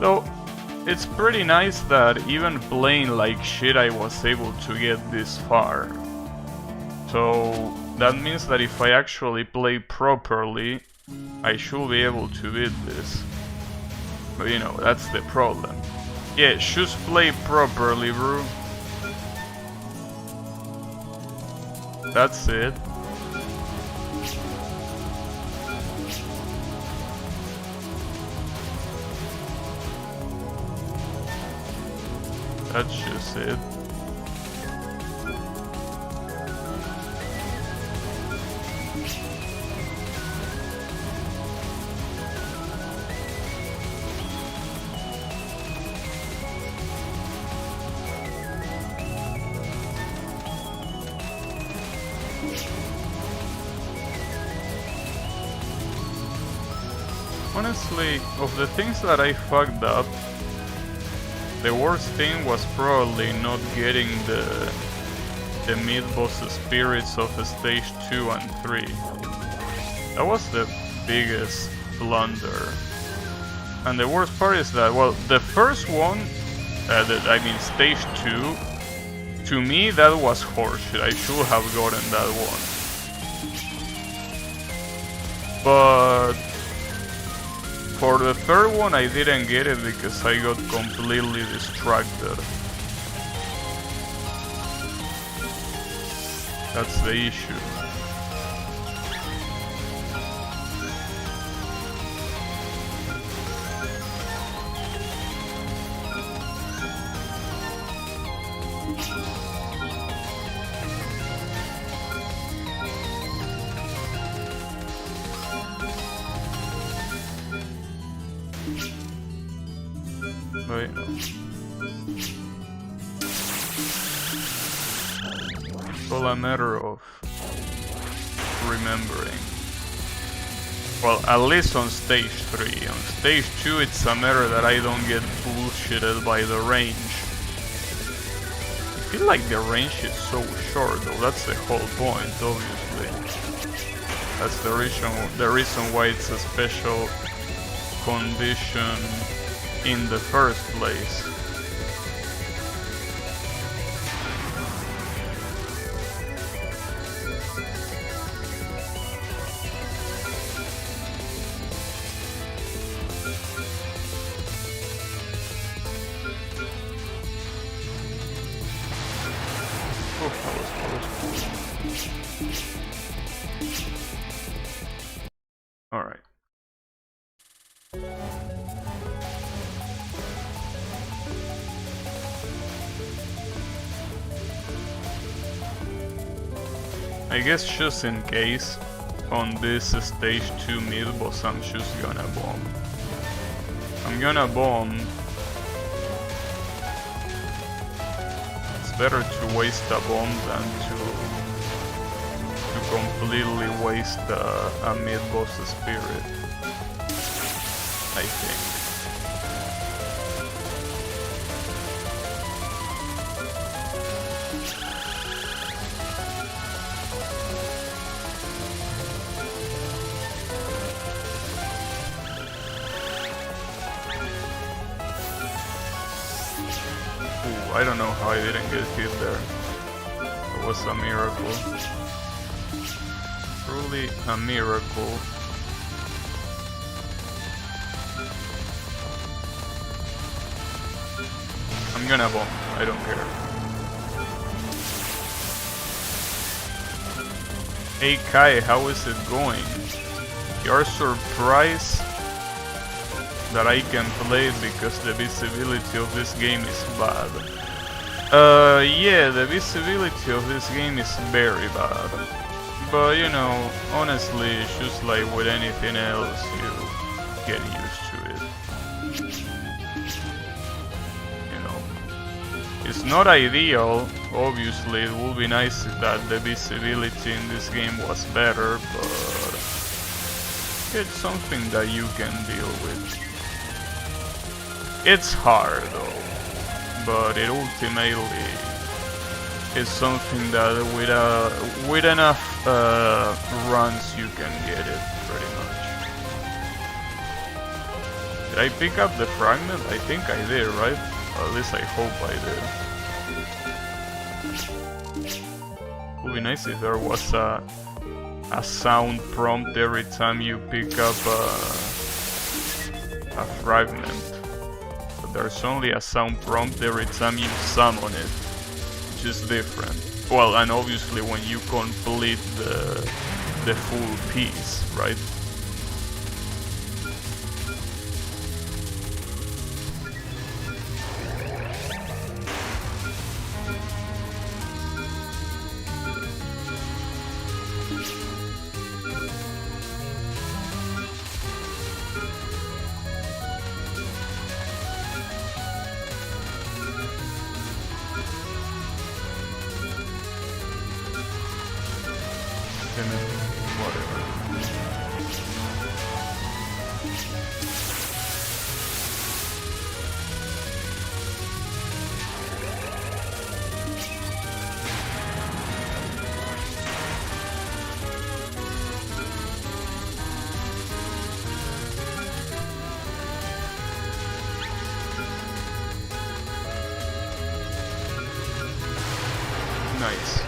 So, it's pretty nice that even playing like shit I was able to get this far. So, that means that if I actually play properly, I should be able to beat this. But you know, that's the problem. Yeah, just play properly, bro. That's it. That's just it. Honestly, of the things that I fucked up, the worst thing was probably not getting the mid-boss spirits of stage 2 and 3. That was the biggest blunder. And the worst part is that, well, the first one, stage 2, to me that was horseshit. I should have gotten that one. But for the third one I didn't get it because I got completely distracted. That's the issue. Wait, no. It's all a matter of remembering. Well, at least on stage 3. On stage 2 it's a matter that I don't get bullshitted by the range. I feel like the range is so short though, that's the whole point, obviously. That's the reason why it's a special condition in the first place. Oh, that was close. All right. I guess just in case, on this stage 2 mid-boss I'm just gonna bomb. I'm gonna bomb. It's better to waste a bomb than to completely waste a mid-boss spirit, I think. I don't know how I didn't get hit there. It was a miracle. Truly a miracle. I'm gonna bomb. I don't care. Hey Kai, how is it going? You're surprised that I can play because the visibility of this game is bad. Yeah, the visibility of this game is very bad. But you know, honestly, it's just like with anything else, you get used to it. You know, it's not ideal. Obviously, it would be nice that the visibility in this game was better, but it's something that you can deal with. It's hard though, but it ultimately is something that with enough runs you can get it pretty much. Did I pick up the fragment? I think I did, right? Or at least I hope I did. It would be nice if there was a sound prompt every time you pick up a fragment. But there's only a sound prompt every time you summon it, which is different. Well, and obviously when you complete the full piece, right? Nice.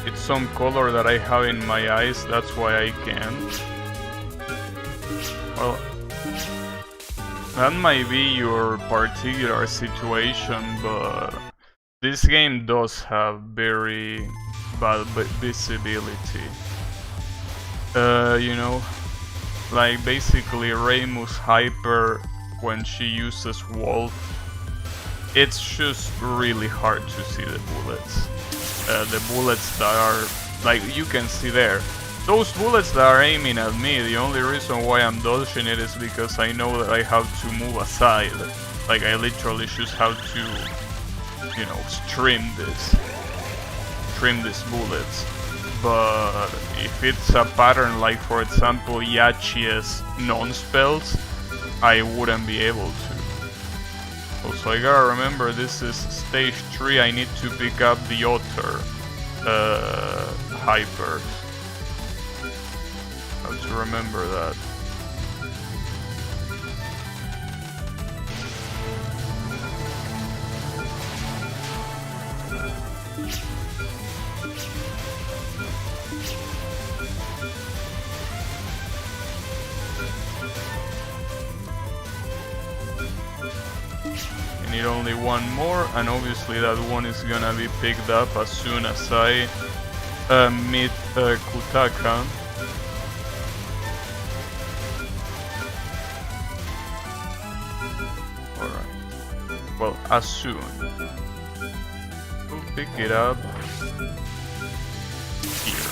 It's some color that I have in my eyes, that's why I can't. Well, that might be your particular situation, but this game does have very bad visibility. You know, like basically Reimu's hyper when she uses Wolf, it's just really hard to see the bullets. The bullets that are, like you can see there, those bullets that are aiming at me, the only reason why I'm dodging it is because I know that I have to move aside. Like I literally just have to, you know, trim these bullets. But if it's a pattern like, for example, Yachi's non-spells, I wouldn't be able to. Also, I gotta remember this is stage 3, I need to pick up the other hypers. I have to remember that. I need only one more, and obviously that one is gonna be picked up as soon as I meet Kutaka. Alright. Well, as soon. We'll pick it up here.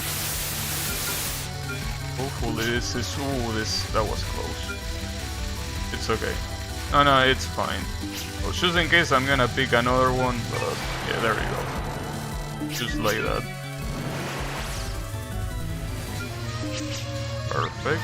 Hopefully this is... Ooh, that was close. It's okay. No, it's fine. Well, just in case I'm gonna pick another one, but yeah, there we go. Just like that. Perfect.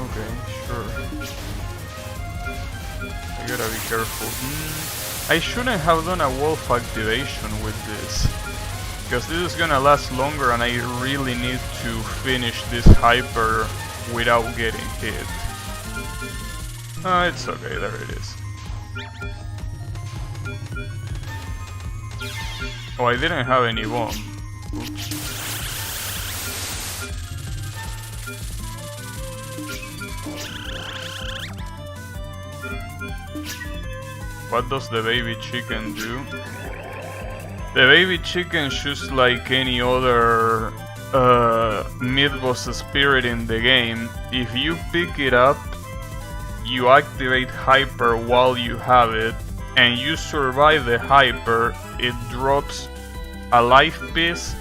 Okay, sure. I gotta be careful. I shouldn't have done a wolf activation with this, because this is gonna last longer and I really need to finish this hyper without getting hit. It's okay, there it is. Oh, I didn't have any bomb. Oops. What does the baby chicken do? The baby chicken, just like any other mid-boss spirit in the game, if you pick it up, you activate hyper while you have it, and you survive the hyper, it drops a life piece,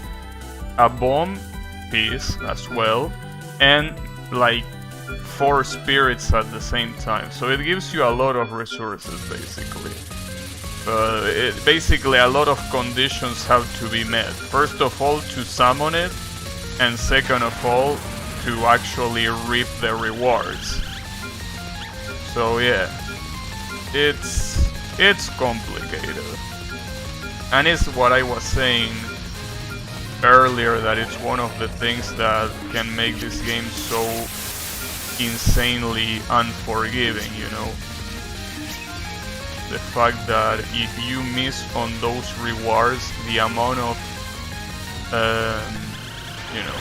a bomb piece as well, and like 4 spirits at the same time. So it gives you a lot of resources, basically. Basically a lot of conditions have to be met. First of all, to summon it, and second of all, to actually reap the rewards. So yeah, it's complicated. And it's what I was saying earlier, that it's one of the things that can make this game so insanely unforgiving, you know. The fact that if you miss on those rewards, the amount of you know,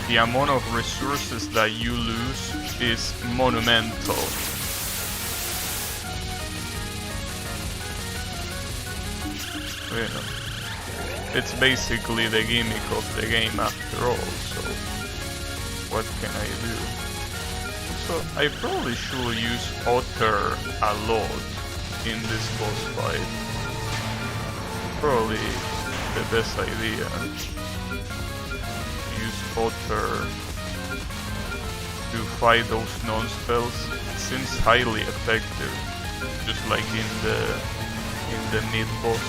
the amount of resources that you lose is monumental. You know, it's basically the gimmick of the game after all, so what can I do? So I probably should use Otter a lot in this boss fight. Probably the best idea. Use Otter to fight those non-spells. It seems highly effective, just like in the mid-boss.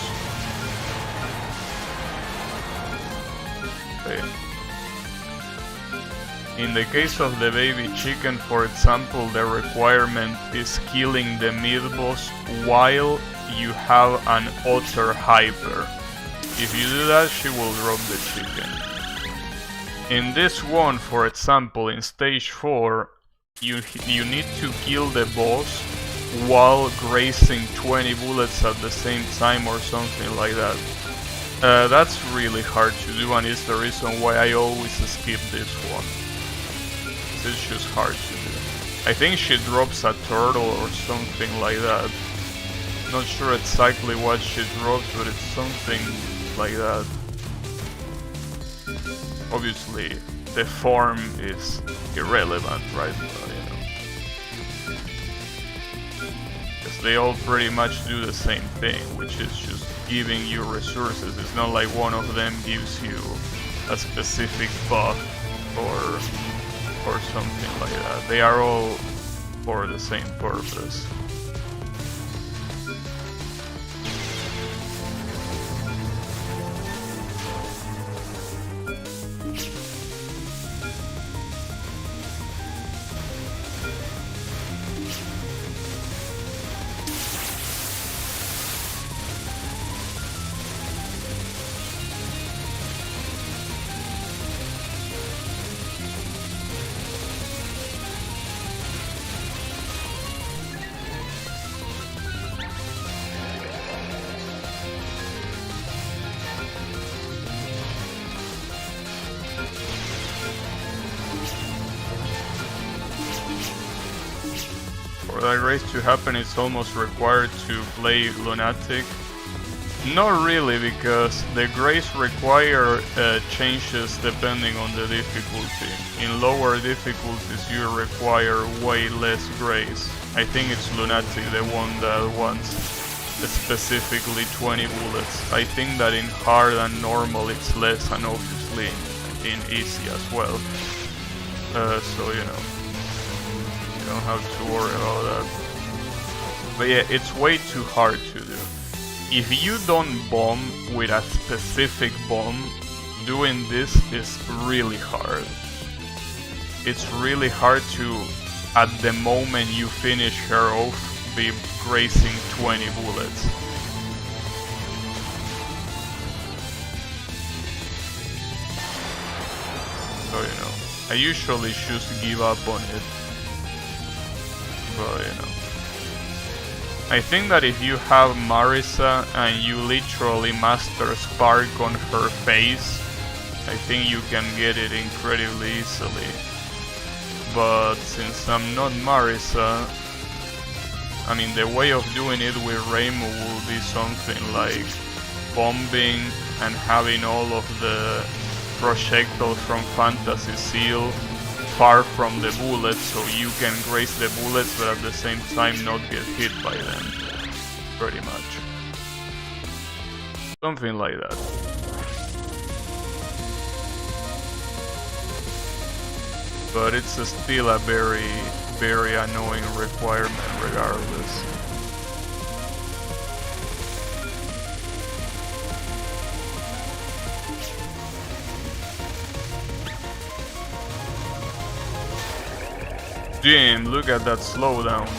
Okay. In the case of the baby chicken, for example, the requirement is killing the mid-boss while you have an Otter hyper. If you do that, she will drop the chicken. In this one, for example, in stage 4, you need to kill the boss while grazing 20 bullets at the same time or something like that. That's really hard to do, and it's the reason why I always skip this one. It's just hard to do. I think she drops a turtle or something like that. Not sure exactly what she drops, but it's something like that. Obviously, the form is irrelevant, right? You know. Because they all pretty much do the same thing, which is just giving you resources. It's not like one of them gives you a specific buff or something like that. They are all for the same purpose. For that race to happen, it's almost required to play Lunatic. Not really, because the grace require changes depending on the difficulty. In lower difficulties you require way less grace. I think it's Lunatic, the one that wants specifically 20 bullets. I think that in hard and normal it's less, and obviously in easy as well. So you know, you don't have to worry about that. But yeah, it's way too hard to do. If you don't bomb with a specific bomb, doing this is really hard. It's really hard to, at the moment you finish her off, be grazing 20 bullets. So you know, I usually just give up on it. But you know, I think that if you have Marisa and you literally master Spark on her face, I think you can get it incredibly easily. But since I'm not Marisa, I mean, the way of doing it with Reimu will be something like bombing and having all of the projectiles from Fantasy Seal far from the bullets, so you can graze the bullets but at the same time not get hit by them. Pretty much. Something like that. but it's still a very, very annoying requirement regardless. Damn, look at that slowdown.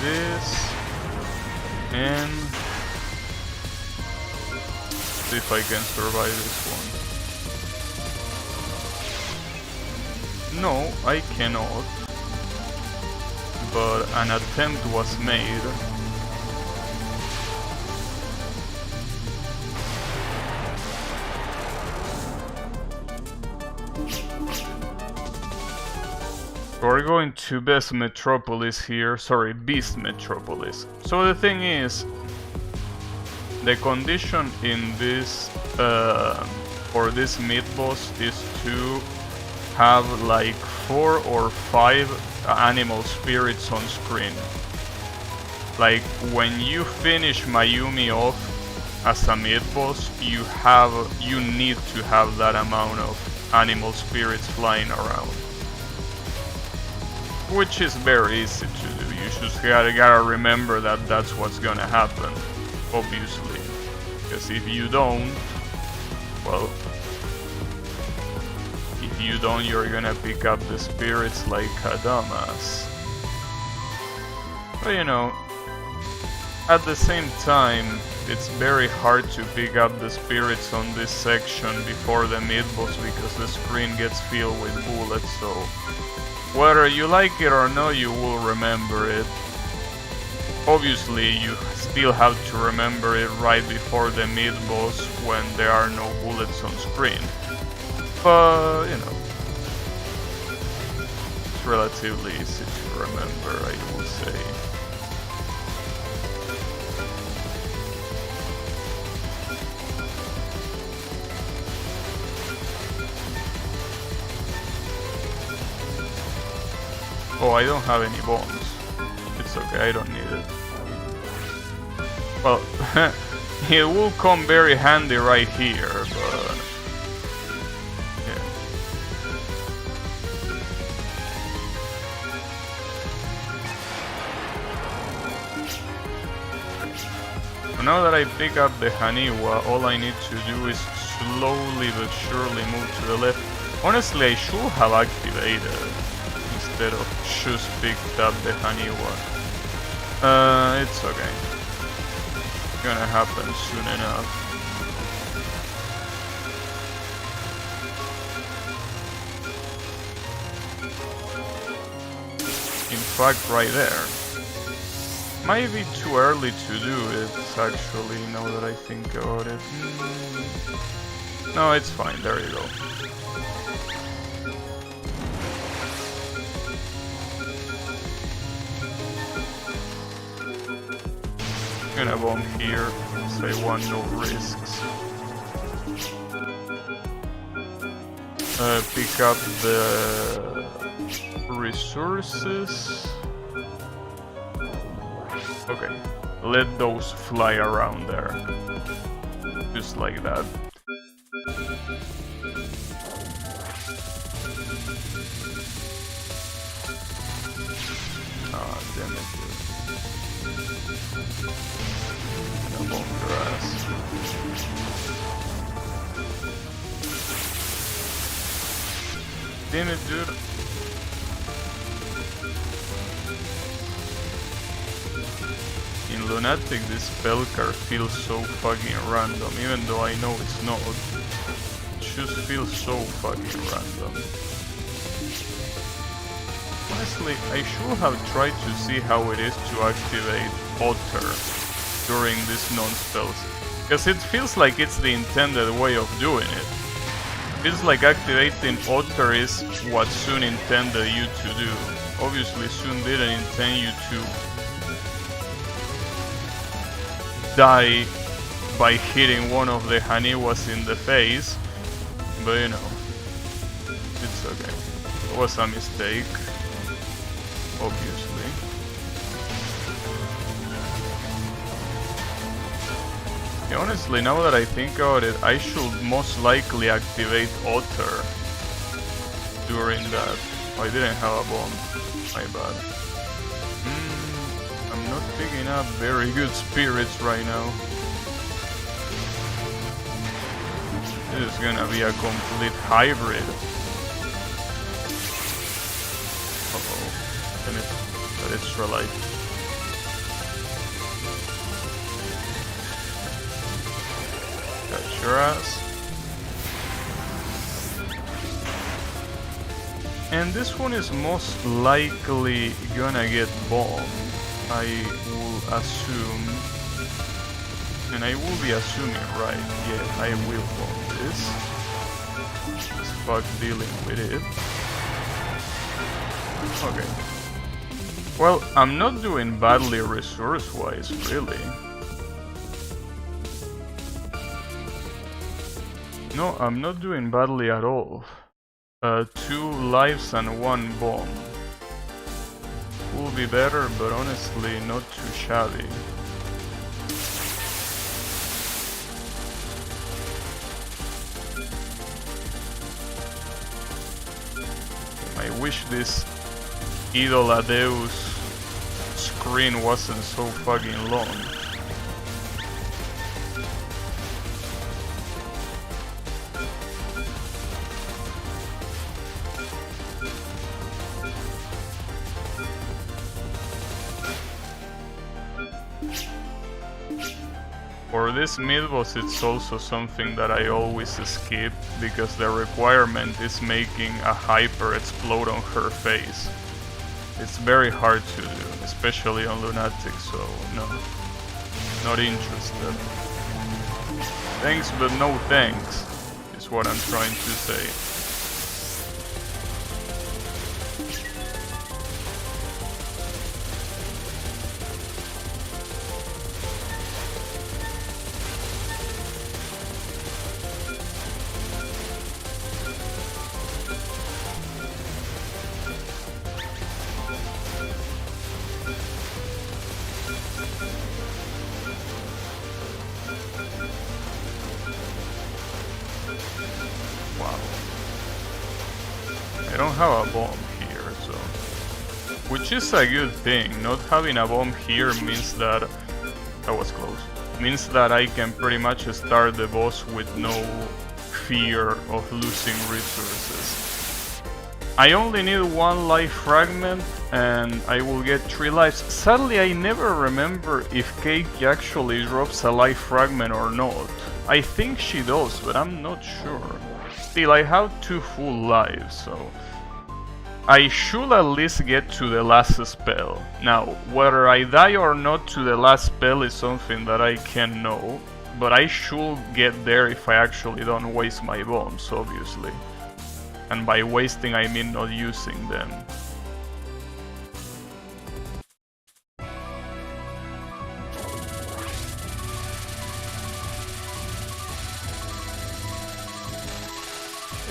This, and see if I can survive this one. No, I cannot, but an attempt was made. We're going to Beast Metropolis here, sorry, Beast Metropolis. So the thing is, the condition in this, for this mid-boss is to have like 4 or 5 animal spirits on screen. Like when you finish Mayumi off as a mid-boss, you need to have that amount of animal spirits flying around. Which is very easy to do. You just gotta remember that that's what's gonna happen, obviously. Because if you don't, well, if you don't, you're gonna pick up the spirits like a dumbass. But you know, at the same time, it's very hard to pick up the spirits on this section before the mid-boss because the screen gets filled with bullets, so whether you like it or not, you will remember it. Obviously, you still have to remember it right before the mid-boss when there are no bullets on screen. But, you know, it's relatively easy to remember, I will say. Oh, I don't have any bombs. It's okay, I don't need it. Well, it will come very handy right here, but yeah. So now that I pick up the Haniwa, all I need to do is slowly but surely move to the left. Honestly, I should have activated instead of just picked up the Haniwa. It's okay. It's gonna happen soon enough. In fact, right there. Might be too early to do it, actually, now that I think about it. No, it's fine, there you go. I'm gonna bomb here, because I want no risks. Pick up the resources. Okay, let those fly around there. Just like that. Ah, damn it. Bomb your ass. Damn it, dude. In Lunatic, this spell card feels so fucking random, even though I know it's not. It just feels so fucking random. Honestly, I should have tried to see how it is to activate Otter during these non-spells, because it feels like it's the intended way of doing it. Feels like activating Otter is what Sun intended you to do. Obviously Sun didn't intend you to die by hitting one of the Haniwas in the face, but you know, it's okay. It was a mistake, obviously. Yeah, honestly, now that I think about it, I should most likely activate Otter during that. Oh, I didn't have a bomb. My bad. I'm not picking up very good spirits right now. This is gonna be a complete hybrid. Uh-oh. And that extra life. Got your ass. And this one is most likely gonna get bombed, I will assume. And I will be assuming, right? Yeah, I will bomb this. Just fuck dealing with it. Okay. Well, I'm not doing badly resource-wise, really. No, I'm not doing badly at all. 2 lives and 1 bomb. Will be better, but honestly not too shabby. I wish this Idoladeus screen wasn't so fucking long. For this mid-boss, it's also something that I always skip, because the requirement is making a hyper explode on her face. It's very hard to do, especially on Lunatic, so no. Not interested. Thanks but no thanks, is what I'm trying to say. I don't have a bomb here, so... Which is a good thing. Not having a bomb here means that... That was close. Means that I can pretty much start the boss with no fear of losing resources. I only need 1 life fragment and I will get 3 lives. Sadly, I never remember if Cake actually drops a life fragment or not. I think she does, but I'm not sure. Still, I have 2 full lives, so... I should at least get to the last spell. Now, whether I die or not to the last spell is something that I can't know, but I should get there if I actually don't waste my bombs, obviously. And by wasting, I mean not using them.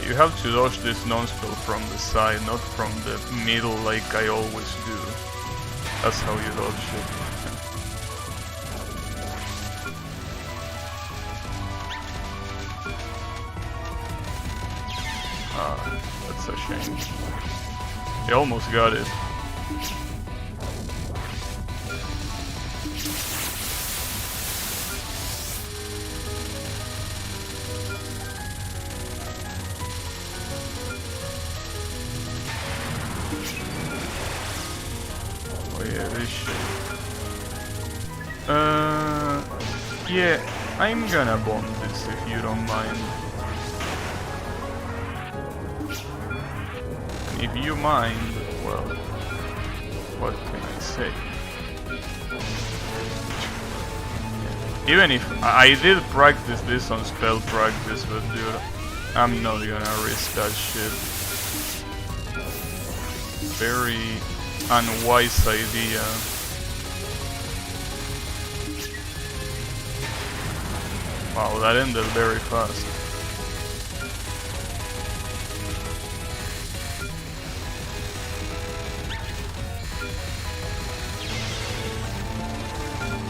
You have to dodge this non-spell from the side, not from the middle like I always do. That's how you dodge it. Ah, that's a shame. He almost got it. Yeah, I'm gonna bomb this if you don't mind. If you mind, well, what can I say? Even if I did practice this on spell practice, but dude, I'm not gonna risk that shit. Very unwise idea. Wow, that ended very fast.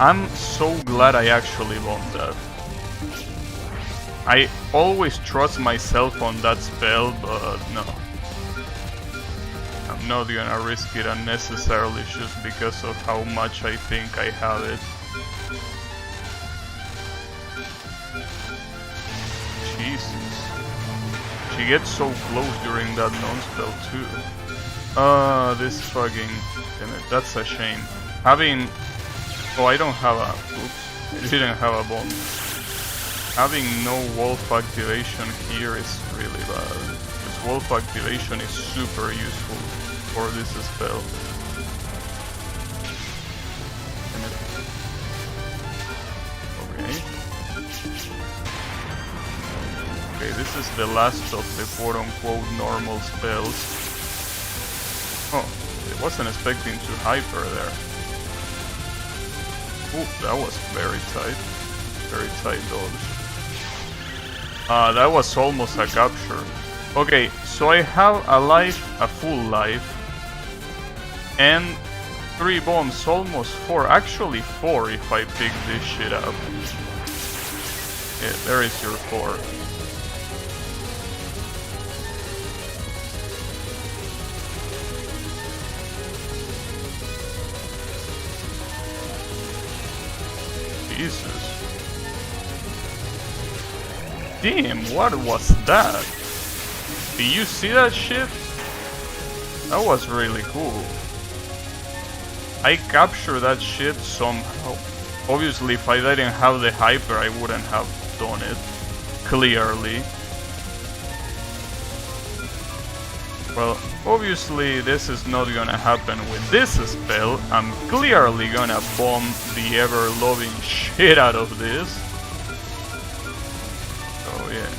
I'm so glad I actually bombed that. I always trust myself on that spell, but no. I'm not gonna risk it unnecessarily just because of how much I think I have it. Jesus. She gets so close during that non-spell too. This fucking... Damn it, that's a shame. Having... Oh, I don't have a... Oops. I didn't have a bomb. Having no wolf activation here is really bad. Because wolf activation is super useful for this spell. Okay. Okay, this is the last of the quote-unquote normal spells. Oh, I wasn't expecting to hyper there. Ooh, that was very tight. Very tight dodge. That was almost a capture. Okay, so I have a life, a full life, and 3 bombs, almost 4. Actually 4 if I pick this shit up. Yeah, there is your 4. Jesus. Damn, what was that? Did you see that shit? That was really cool. I captured that shit somehow. Obviously, if I didn't have the hyper, I wouldn't have done it. Clearly. Well, obviously, this is not gonna happen with this spell. I'm clearly gonna bomb the ever-loving shit out of this. So yeah,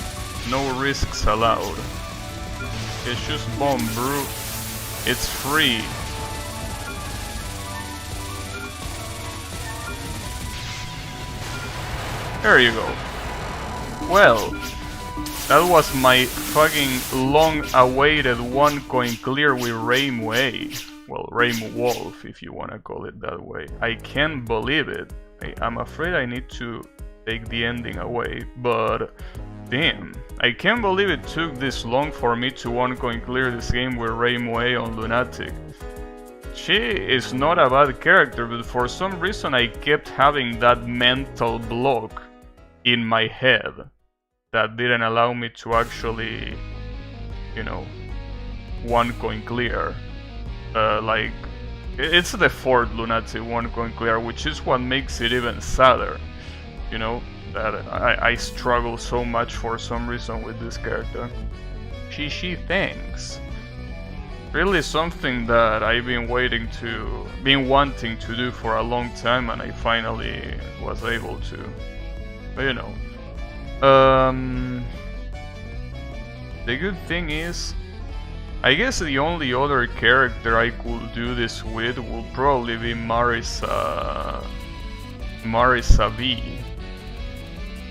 no risks allowed. It's just bomb, bro. It's free. There you go. Well, that was my fucking long-awaited 1 coin clear with Reimu A. Well, Reimu Wolf, if you wanna call it that way. I can't believe it. I'm afraid I need to take the ending away, but damn. I can't believe it took this long for me to 1 coin clear this game with Reimu A on Lunatic. She is not a bad character, but for some reason I kept having that mental block in my head that didn't allow me to actually, you know, 1 coin clear. Like, it's the 4th Lunatic 1 coin clear, which is what makes it even sadder. You know, that I struggle so much for some reason with this character. She thanks. Really something that I've been wanting to do for a long time, and I finally was able to. But you know. The good thing is, I guess the only other character I could do this with will probably be Marisa V.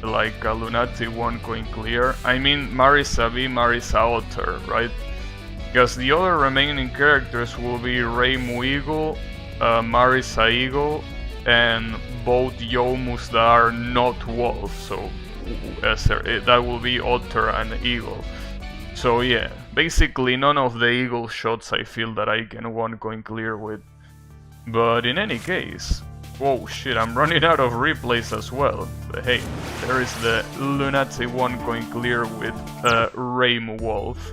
Like a Lunatic 1 coin clear. I mean Marisa V, Marisa Otter, right? Because the other remaining characters will be Reimu Eagle, Marisa Eagle, and both Yomus that are not wolf, so that will be Otter and Eagle. So yeah, basically none of the Eagle shots I feel that I can 1 coin clear with. But in any case, whoa shit, I'm running out of replays as well. But hey, there is the Lunatic 1 coin clear with Reimu Wolf.